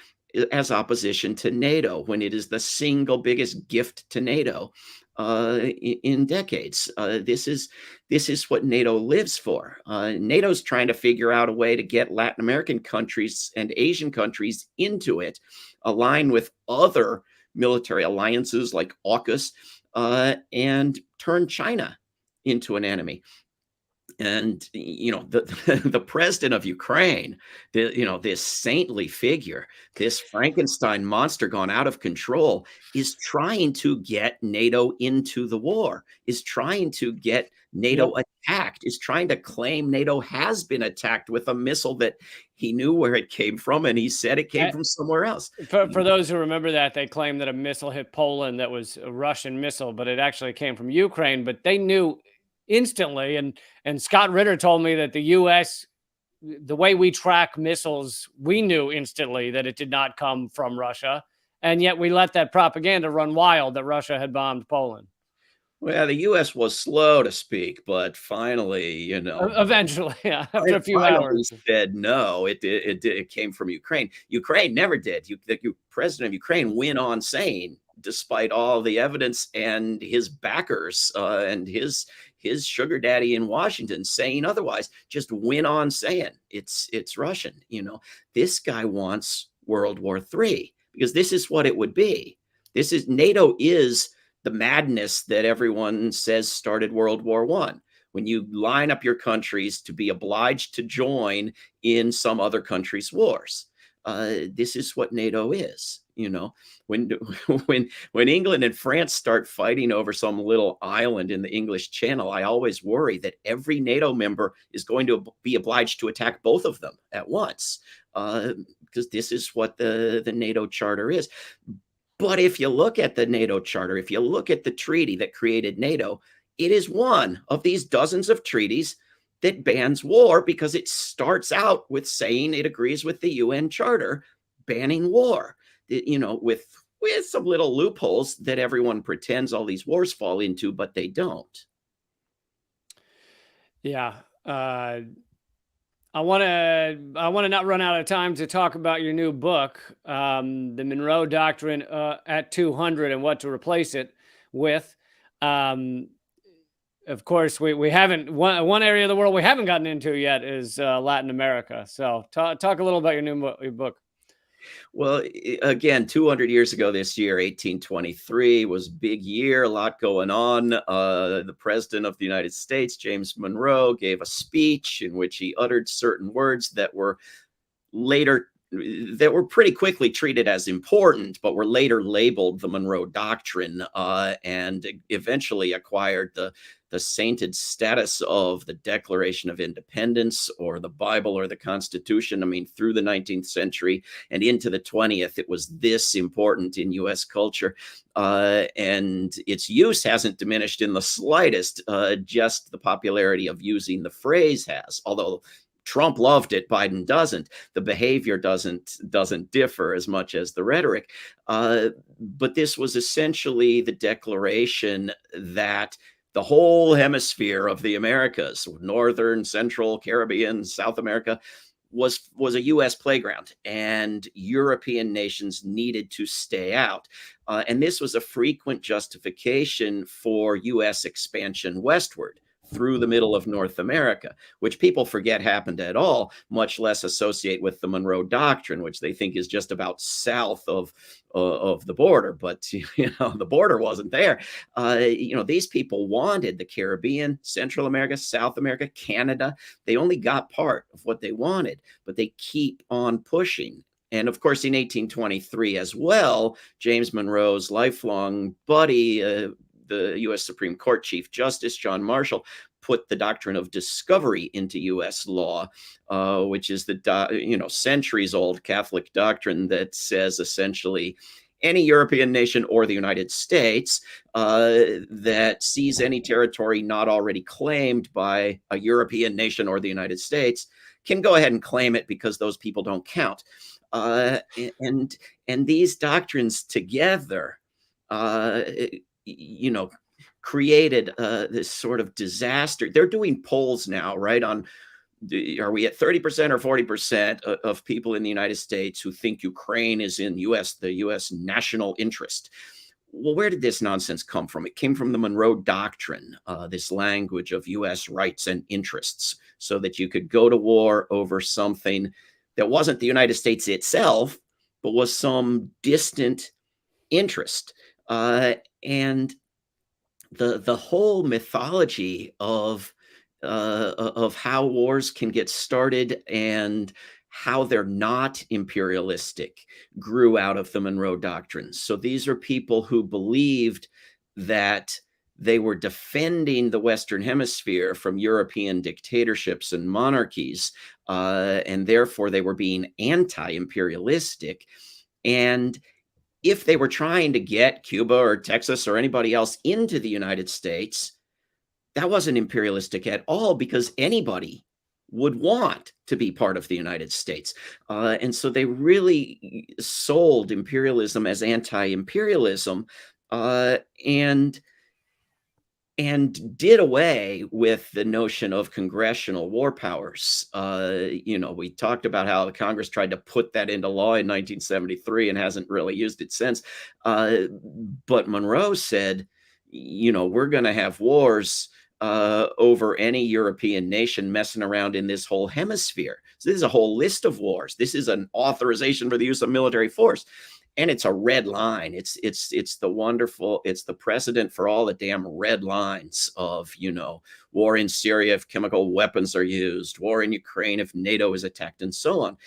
as opposition to NATO when it is the single biggest gift to NATO in decades? This is what NATO lives for. NATO's trying to figure out a way to get Latin American countries and Asian countries into it, align with other military alliances like AUKUS, and turn China into an enemy. And the president of Ukraine, this saintly figure, this Frankenstein monster gone out of control, is trying to get NATO into the war, is trying to get NATO attacked, is trying to claim NATO has been attacked with a missile that he knew where it came from, and he said it came from somewhere else. For those who remember that, they claimed that a missile hit Poland that was a Russian missile, but it actually came from Ukraine. But they knew instantly, and Scott Ritter told me that the U.S., the way we track missiles, we knew instantly that it did not come from Russia, and yet we let that propaganda run wild that Russia had bombed Poland. Well, the U.S. was slow to speak, but finally, eventually, after a few hours, said no. It came from Ukraine. Ukraine never did. The president of Ukraine went on saying, despite all the evidence and his backers and his sugar daddy in Washington saying otherwise, just went on saying it's Russian. This guy wants World War III because this is what it would be. NATO is the madness that everyone says started World War I. When you line up your countries to be obliged to join in some other country's wars. This is what NATO is. When England and France start fighting over some little island in the English Channel, I always worry that every NATO member is going to be obliged to attack both of them at once, because this is what the NATO Charter is. But if you look at the NATO Charter, if you look at the treaty that created NATO, it is one of these dozens of treaties that bans war because it starts out with saying it agrees with the UN Charter banning war, with some little loopholes that everyone pretends all these wars fall into, but they don't. Yeah. I want to not run out of time to talk about your new book, The Monroe Doctrine at 200 and what to replace it with. Of course, we haven't, one area of the world we haven't gotten into yet is Latin America. So talk a little about your book. Well, again, 200 years ago this year, 1823 was a big year, a lot going on. The president of the United States, James Monroe, gave a speech in which he uttered certain words that were pretty quickly treated as important, but were later labeled the Monroe Doctrine, and eventually acquired the sainted status of the Declaration of Independence or the Bible or the Constitution. I mean, through the 19th century and into the 20th, it was this important in U.S. culture. And its use hasn't diminished in the slightest, just the popularity of using the phrase has, although Trump loved it, Biden doesn't. The behavior doesn't differ as much as the rhetoric. But this was essentially the declaration that the whole hemisphere of the Americas, Northern, Central, Caribbean, South America, was a U.S. playground, and European nations needed to stay out. And this was a frequent justification for U.S. expansion westward, through the middle of North America, which people forget happened at all, much less associate with the Monroe Doctrine, which they think is just about south of the border. But the border wasn't there. These people wanted the Caribbean, Central America, South America, Canada. They only got part of what they wanted, but they keep on pushing. And of course, in 1823 as well, James Monroe's lifelong buddy, the U.S. Supreme Court Chief Justice John Marshall, put the doctrine of discovery into U.S. law, which is the centuries-old Catholic doctrine that says essentially any European nation or the United States that sees any territory not already claimed by a European nation or the United States can go ahead and claim it because those people don't count. And these doctrines together, created this sort of disaster. They're doing polls now, right? Are we at 30% or 40% of people in the United States who think Ukraine is in the U.S. national interest? Well, where did this nonsense come from? It came from the Monroe Doctrine, this language of U.S. rights and interests, so that you could go to war over something that wasn't the United States itself, but was some distant interest. And the whole mythology of how wars can get started and how they're not imperialistic grew out of the Monroe Doctrine. So these are people who believed that they were defending the Western Hemisphere from European dictatorships and monarchies, and therefore they were being anti-imperialistic. And if they were trying to get Cuba or Texas or anybody else into the United States, that wasn't imperialistic at all, because anybody would want to be part of the United States. And so they really sold imperialism as anti-imperialism, and did away with the notion of congressional war powers. We talked about how the Congress tried to put that into law in 1973 and hasn't really used it since. But Monroe said, we're going to have wars over any European nation messing around in this whole hemisphere. So this is a whole list of wars. This is an authorization for the use of military force. And it's a red line. It's the precedent for all the damn red lines of, war in Syria if chemical weapons are used, war in Ukraine if NATO is attacked, and so on.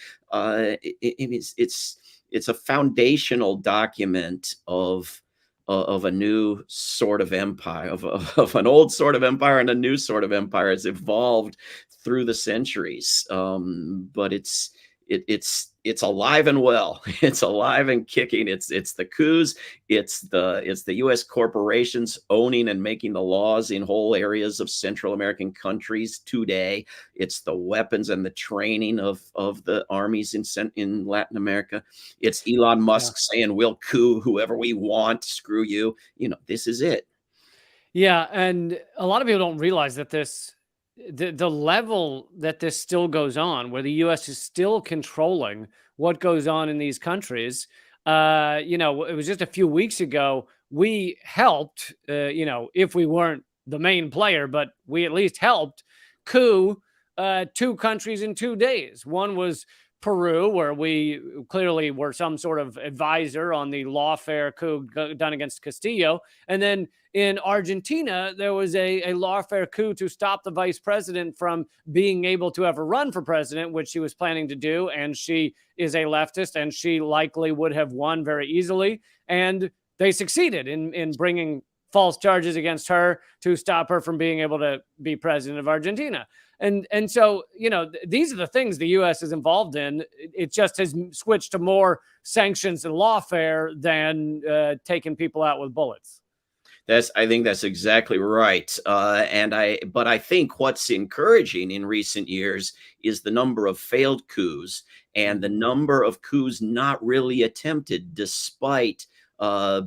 It's a foundational document of a new sort of empire, of an old sort of empire and a new sort of empire. Has evolved through the centuries, but it's alive and well. It's alive and kicking. It's the coups. It's the U.S. corporations owning and making the laws in whole areas of Central American countries today. It's the weapons and the training of the armies in Latin America. It's Elon Musk saying we'll coup whoever we want. Screw you. This is it. Yeah, and a lot of people don't realize that the level that this still goes on, where the U.S. is still controlling what goes on in these countries. It was just a few weeks ago, we helped, if we weren't the main player, but we at least helped coup 2 countries in 2 days. One was Peru, where we clearly were some sort of advisor on the lawfare coup done against Castillo. And then in Argentina, there was a lawfare coup to stop the vice president from being able to ever run for president, which she was planning to do. And she is a leftist, and she likely would have won very easily. And they succeeded in bringing false charges against her to stop her from being able to be president of Argentina. And so, these are the things the U.S. is involved in. It just has switched to more sanctions and lawfare than taking people out with bullets. I think that's exactly right. But I think what's encouraging in recent years is the number of failed coups and the number of coups not really attempted, despite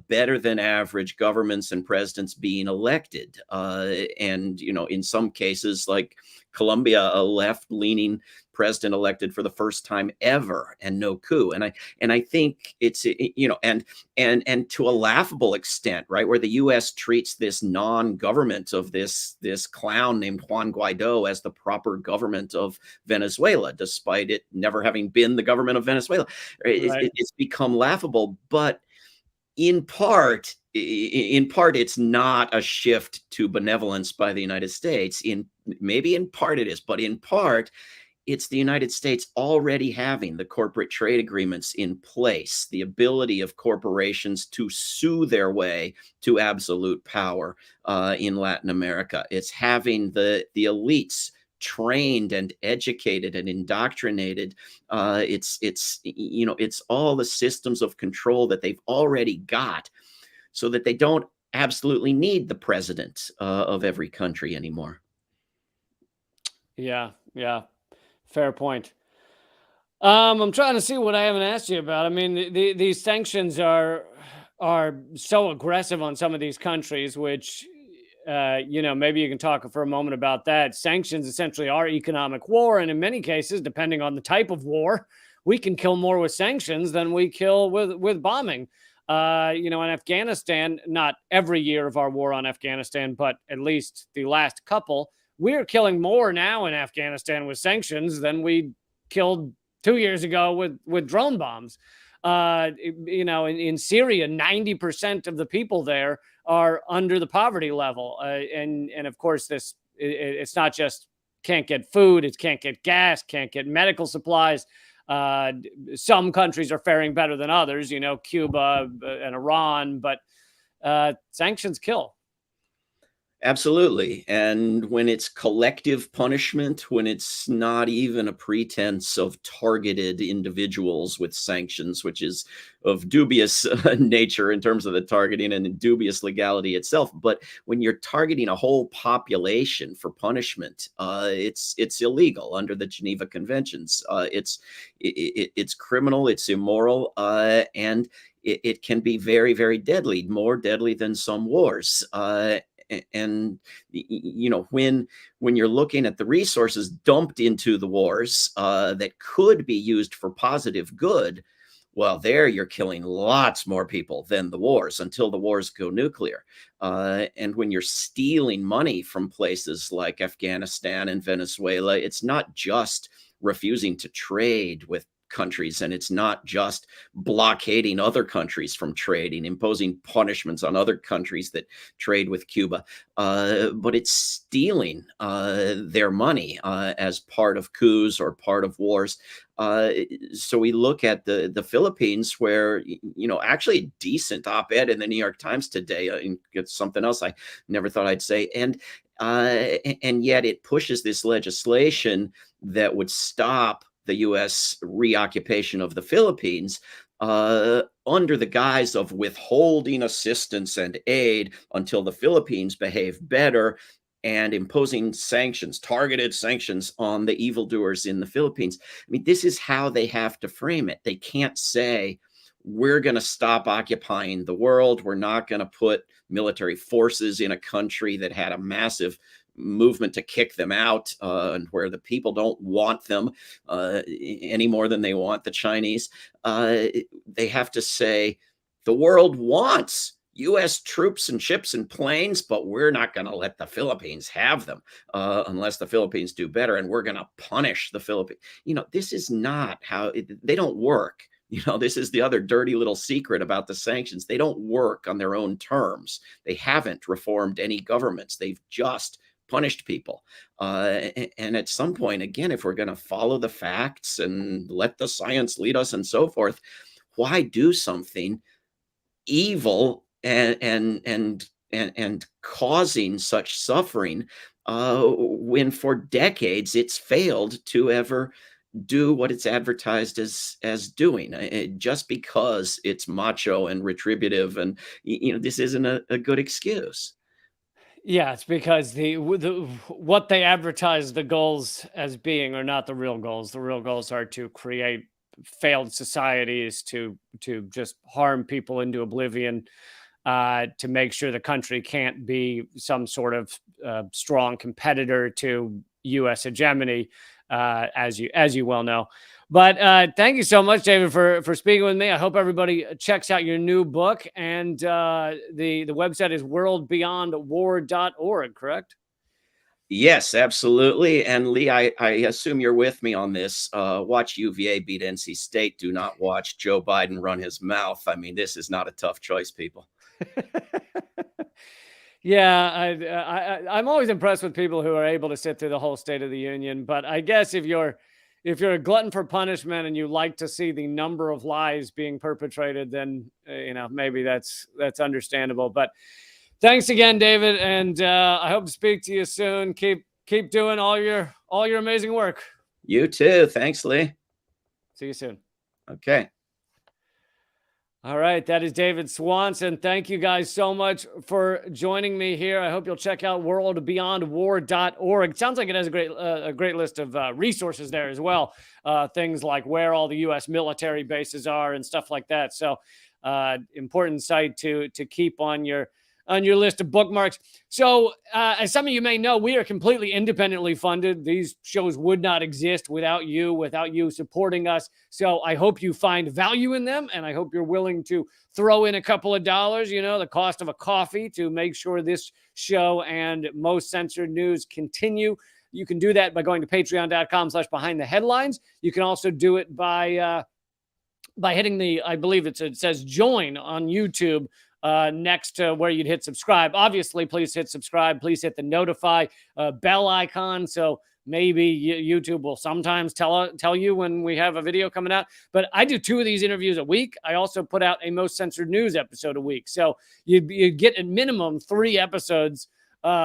better than average governments and presidents being elected. And, in some cases, like Colombia, a left-leaning president elected for the first time ever, and no coup. And I think it's, and to a laughable extent, right, where the U.S. treats this non-government of this clown named Juan Guaido as the proper government of Venezuela, despite it never having been the government of Venezuela. Right. It's become laughable, but in part, it's not a shift to benevolence by the United States. Maybe in part it is, but in part, it's the United States already having the corporate trade agreements in place, the ability of corporations to sue their way to absolute power in Latin America. It's having the elites trained and educated and indoctrinated. It's all the systems of control that they've already got, so that they don't absolutely need the president of every country anymore. Yeah. Yeah. Fair point. I'm trying to see what I haven't asked you about. I mean, these sanctions are so aggressive on some of these countries, which maybe you can talk for a moment about that. Sanctions essentially are economic war, and in many cases, depending on the type of war, we can kill more with sanctions than we kill with bombing. In Afghanistan, not every year of our war on Afghanistan, but at least the last couple, we're killing more now in Afghanistan with sanctions than we killed 2 years ago with drone bombs. In Syria, 90% of the people there are under the poverty level. And of course, it's not just can't get food, it can't get gas, can't get medical supplies. Some countries are faring better than others, Cuba and Iran, but sanctions kill. Absolutely. And when it's collective punishment, when it's not even a pretense of targeted individuals with sanctions, which is of dubious nature in terms of the targeting and dubious legality itself, but when you're targeting a whole population for punishment, it's illegal under the Geneva Conventions. It's criminal, it's immoral, and it can be very, very deadly, more deadly than some wars. And when you're looking at the resources dumped into the wars that could be used for positive good, well, there you're killing lots more people than the wars, until the wars go nuclear. And when you're stealing money from places like Afghanistan and Venezuela, it's not just refusing to trade with countries, and it's not just blockading other countries from trading, imposing punishments on other countries that trade with Cuba, but it's stealing their money as part of coups or part of wars. So we look at the Philippines, where actually a decent op-ed in the New York Times today, it's something else I never thought I'd say, and yet it pushes this legislation that would stop the U.S. reoccupation of the Philippines under the guise of withholding assistance and aid until the Philippines behave better, and imposing sanctions, targeted sanctions on the evildoers in the Philippines. I mean, this is how they have to frame it. They can't say, we're going to stop occupying the world. We're not going to put military forces in a country that had a massive movement to kick them out, and where the people don't want them any more than they want the Chinese. They have to say, the world wants U.S. troops and ships and planes, but we're not going to let the Philippines have them unless the Philippines do better, and we're going to punish the Philippines. This is not how they don't work. This is the other dirty little secret about the sanctions. They don't work on their own terms. They haven't reformed any governments. They've just punished people. And at some point, again, if we're going to follow the facts and let the science lead us and so forth, why do something evil and causing such suffering when for decades it's failed to ever do what it's advertised as doing, just because it's macho and retributive, and this isn't a good excuse. Yeah, it's because what they advertise the goals as being are not the real goals. The real goals are to create failed societies, to just harm people into oblivion, to make sure the country can't be some sort of strong competitor to U.S. hegemony. as you well know. But thank you so much, David, for speaking with me. I hope everybody checks out your new book, and the website is worldbeyondwar.org, correct? Yes, absolutely. And Lee, I assume you're with me on this. Watch UVA beat NC State. Do not watch Joe Biden run his mouth. I mean, this is not a tough choice, people. Yeah, I'm always impressed with people who are able to sit through the whole State of the Union. But I guess if you're a glutton for punishment and you like to see the number of lies being perpetrated, then maybe that's understandable. But thanks again, David, and I hope to speak to you soon. Keep doing all your amazing work. You too. Thanks, Lee. See you soon. Okay. All right, that is David Swanson. Thank you guys so much for joining me here. I hope you'll check out worldbeyondwar.org. It sounds like it has a great list of resources there as well. Things like where all the U.S. military bases are and stuff like that. So important site to keep on your list of bookmarks. So as some of you may know, we are completely independently funded. These shows would not exist without you supporting us. So I hope you find value in them, and I hope you're willing to throw in a couple of dollars, the cost of a coffee, to make sure this show and Most Censored News continue. You can do that by going to patreon.com/behindtheheadlines. You can also do it by hitting I believe it says join on YouTube next to where you'd hit subscribe. Obviously, please hit subscribe. Please hit the notify bell icon. So maybe YouTube will sometimes tell you when we have a video coming out. But I do 2 of these interviews a week. I also put out a Most Censored News episode a week. So you get at minimum 3 episodes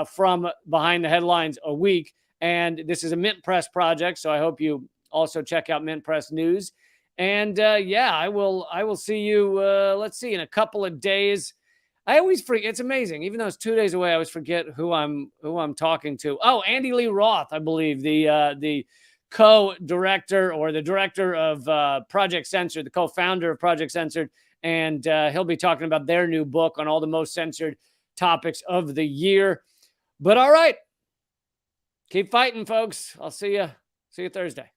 from Behind the Headlines a week. And this is a Mint Press project. So I hope you also check out Mint Press News. And I will see you, let's see, in a couple of days. I always forget. It's amazing. Even though it's 2 days away, I always forget who I'm talking to. Oh, Andy Lee Roth, I believe, the co-director or the director of Project Censored, the co-founder of Project Censored. And he'll be talking about their new book on all the most censored topics of the year. But all right, keep fighting, folks. I'll see you Thursday.